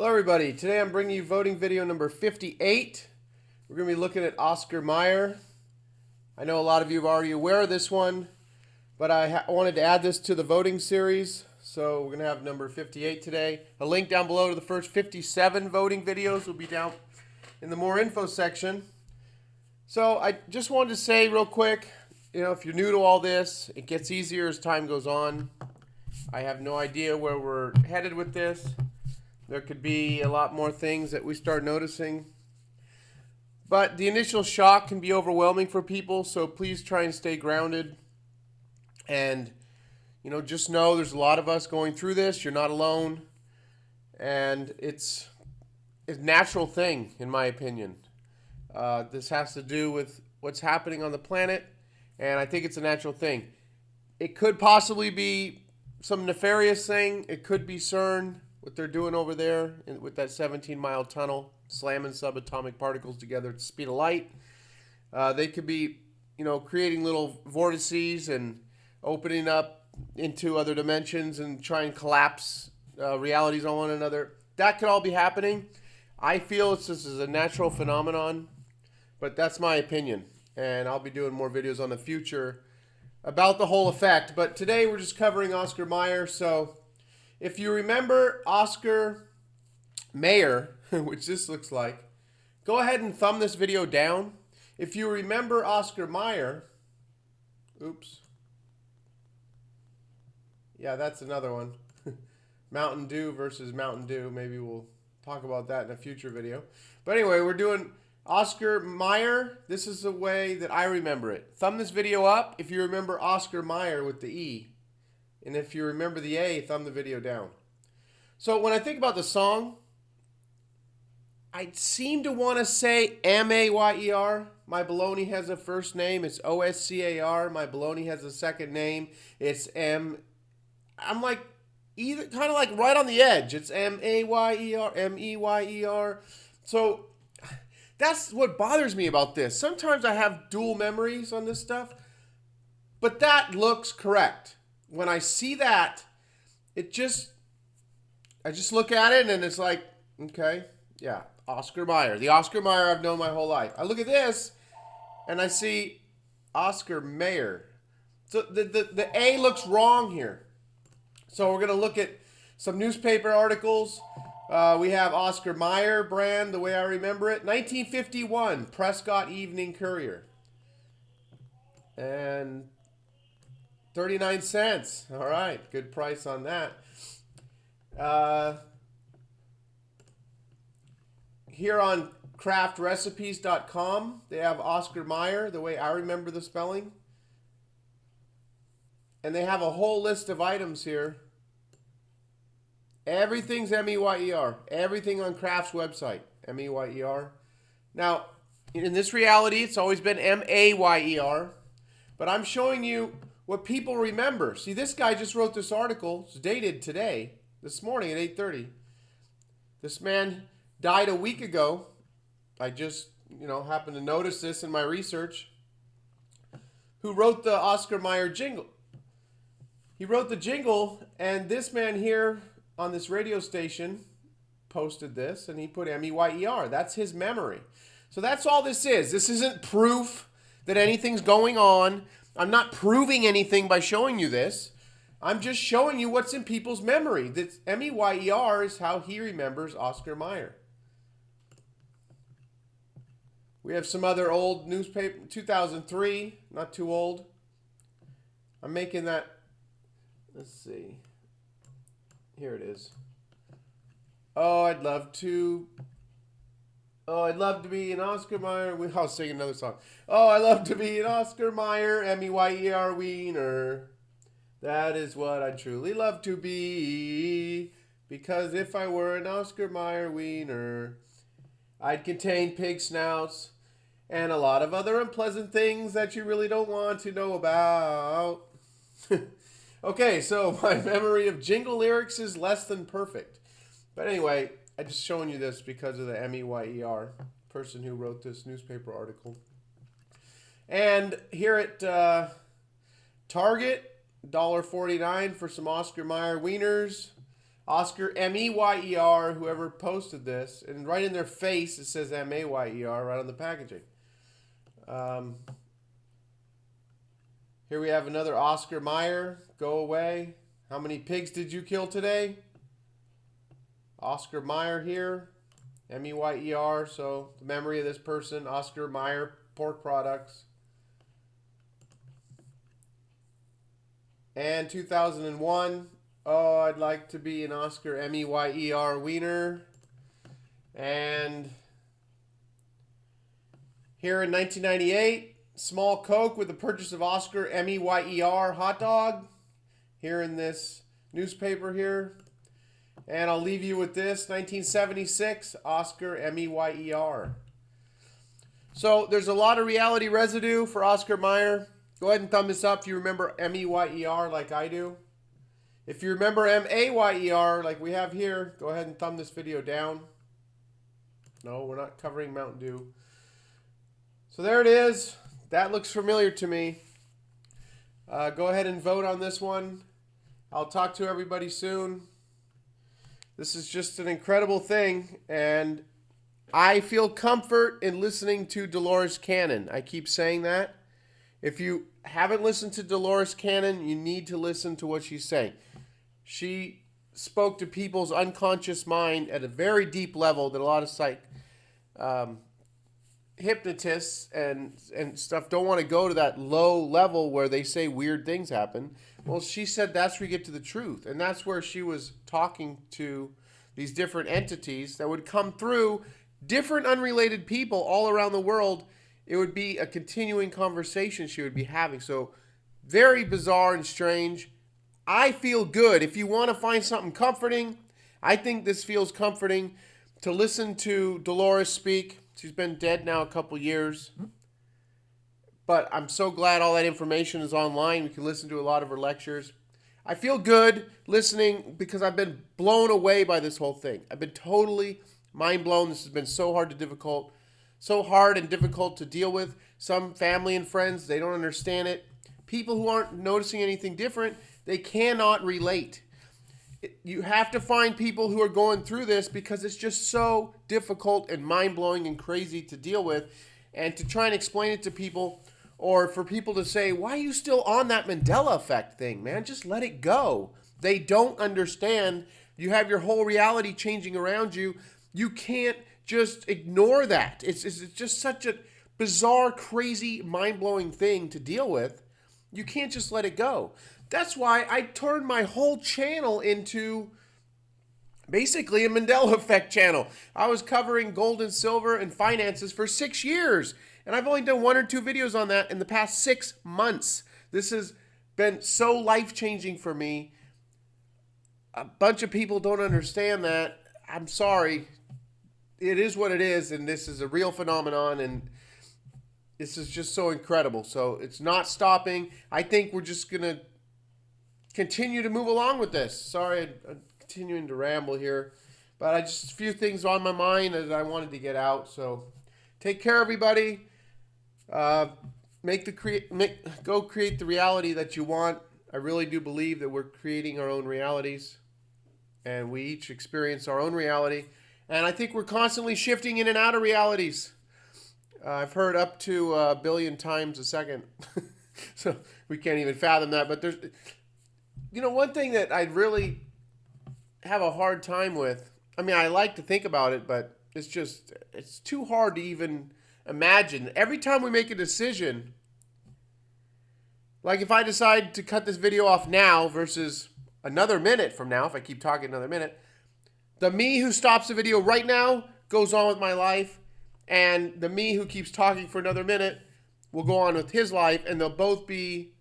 Hello everybody, today I'm bringing you voting video number 58. We're going to be looking at Oscar Meyer. I know a lot of you are already aware of this one, but I wanted to add this to the voting series, so we're going to have number 58 today. A link down below to the first 57 voting videos will be down in the more info section. So I just wanted to say real quick, if you're new to all this, it gets easier as time goes on. I have no idea where we're headed with this. There could be a lot more things that we start noticing. But the initial shock can be overwhelming for people, so please try and stay grounded. And, just know there's a lot of us going through this. You're not alone. And it's a natural thing, in my opinion. This has to do with what's happening on the planet, and I think it's a natural thing. It could possibly be some nefarious thing. It could be CERN, what they're doing over there with that 17-mile tunnel, slamming subatomic particles together at the speed of light. They could be, creating little vortices and opening up into other dimensions and try and collapse realities on one another. That could all be happening. I feel this is a natural phenomenon, but that's my opinion. And I'll be doing more videos on the future about the whole effect. But today we're just covering Oscar Meyer. So if you remember Oscar Meyer, which this looks like, go ahead and thumb this video down. If you remember Oscar Meyer, oops. Yeah, that's another one. Mountain Dew versus Mountain Dew. Maybe we'll talk about that in a future video. But anyway, we're doing Oscar Meyer. This is the way that I remember it. Thumb this video up if you remember Oscar Meyer with the E. And if you remember the A, thumb the video down. So when I think about the song, I seem to want to say M-A-Y-E-R. My baloney has a first name. It's O-S-C-A-R. My baloney has a second name. It's M. I'm like, either kind of like right on the edge. It's M-A-Y-E-R, M-E-Y-E-R. So that's what bothers me about this. Sometimes I have dual memories on this stuff, but that looks correct. When I see that, I just look at it and it's like, okay, yeah, Oscar Meyer. The Oscar Meyer I've known my whole life. I look at this and I see Oscar Meyer. So the A looks wrong here. So we're going to look at some newspaper articles. We have Oscar Meyer brand, the way I remember it. 1951, Prescott Evening Courier. And 39 cents. All right, good price on that. Here on craftrecipes.com, they have Oscar Meyer, the way I remember the spelling. And they have a whole list of items here. Everything's M-E-Y-E-R. Everything on Kraft's website, M-E-Y-E-R. Now, in this reality, it's always been M-A-Y-E-R. But I'm showing you what people remember. See, this guy just wrote this article. It's dated today, this morning at 8:30. This man died a week ago. I just, happened to notice this in my research. Who wrote the Oscar Meyer jingle? He wrote the jingle, and this man here on this radio station posted this, and he put M-E-Y-E-R. That's his memory. So that's all this is. This isn't proof that anything's going on. I'm not proving anything by showing you this. I'm just showing you what's in people's memory. That M-E-Y-E-R is how he remembers Oscar Meyer. We have some other old newspaper, 2003, not too old. I'm making that, let's see. Here it is. I'd love to be an Oscar Meyer. I'll sing another song. I'd love to be an Oscar Meyer, M-E-Y-E-R wiener. That is what I'd truly love to be. Because if I were an Oscar Meyer wiener, I'd contain pig snouts and a lot of other unpleasant things that you really don't want to know about. Okay, so my memory of jingle lyrics is less than perfect. But anyway, I'm just showing you this because of the M-E-Y-E-R person who wrote this newspaper article. And here at Target, $1.49 for some Oscar Meyer wieners. Oscar Meyer, whoever posted this, and right in their face it says Mayer right on the packaging. Here we have another Oscar Meyer. Go away. How many pigs did you kill today? Oscar Meyer here. Meyer. So the memory of this person, Oscar Meyer Pork Products. And 2001. Oh, I'd like to be an Oscar Meyer wiener. And here in 1998, small Coke with the purchase of Oscar Meyer hot dog. Here in this newspaper here. And I'll leave you with this, 1976, Oscar Meyer. So there's a lot of reality residue for Oscar Meyer. Go ahead and thumb this up if you remember Meyer like I do. If you remember Mayer like we have here, go ahead and thumb this video down. No, we're not covering Mountain Dew. So there it is. That looks familiar to me. Go ahead and vote on this one. I'll talk to everybody soon. This is just an incredible thing, and I feel comfort in listening to Dolores Cannon. I keep saying that. If you haven't listened to Dolores Cannon, you need to listen to what she's saying. She spoke to people's unconscious mind at a very deep level that a lot of hypnotists and stuff don't want to go to that low level where they say weird things happen. Well, she said that's where you get to the truth. And that's where she was talking to these different entities that would come through, different unrelated people all around the world. It would be a continuing conversation she would be having. So very bizarre and strange. I feel good. If you want to find something comforting, I think this feels comforting to listen to Dolores speak. She's been dead now a couple years. But I'm so glad all that information is online. We can listen to a lot of her lectures. I feel good listening because I've been blown away by this whole thing. I've been totally mind blown. This has been so hard and difficult to deal with. Some family and friends, they don't understand it. People who aren't noticing anything different, they cannot relate. You have to find people who are going through this because it's just so difficult and mind-blowing and crazy to deal with. And to try and explain it to people, or for people to say, why are you still on that Mandela effect thing, man? Just let it go. They don't understand. You have your whole reality changing around you. You can't just ignore that. It's just such a bizarre, crazy, mind-blowing thing to deal with. You can't just let it go. That's why I turned my whole channel into basically a Mandela effect channel. I was covering gold and silver and finances for 6 years. And I've only done 1 or 2 videos on that in the past 6 months. This has been so life-changing for me. A bunch of people don't understand that. I'm sorry. It is what it is, and this is a real phenomenon, and this is just so incredible. So it's not stopping. I think we're just going to continue to move along with this. Sorry, I'm continuing to ramble here. But I just a few things on my mind that I wanted to get out. So take care, everybody. Go create the reality that you want. I really do believe that we're creating our own realities, and we each experience our own reality. And I think we're constantly shifting in and out of realities. I've heard up to 1 billion times a second, so we can't even fathom that. But there's, one thing that I really have a hard time with. I mean, I like to think about it, but it's too hard to even imagine. Every time we make a decision, like if I decide to cut this video off now versus another minute from now, if I keep talking another minute, the me who stops the video right now goes on with my life, and the me who keeps talking for another minute will go on with his life, and they'll both be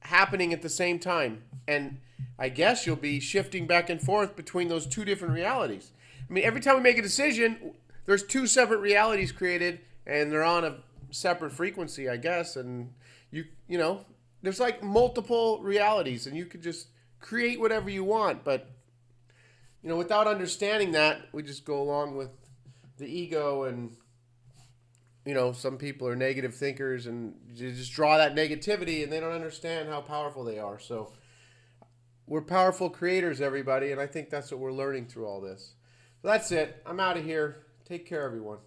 happening at the same time. And I guess you'll be shifting back and forth between those 2 different realities. I mean, every time we make a decision, there's 2 separate realities created, and they're on a separate frequency, I guess. And there's like multiple realities, and you could just create whatever you want. But without understanding that, we just go along with the ego, and some people are negative thinkers, and you just draw that negativity, and they don't understand how powerful they are. So we're powerful creators, everybody, and I think that's what we're learning through all this. So that's it. I'm out of here. Take care, everyone.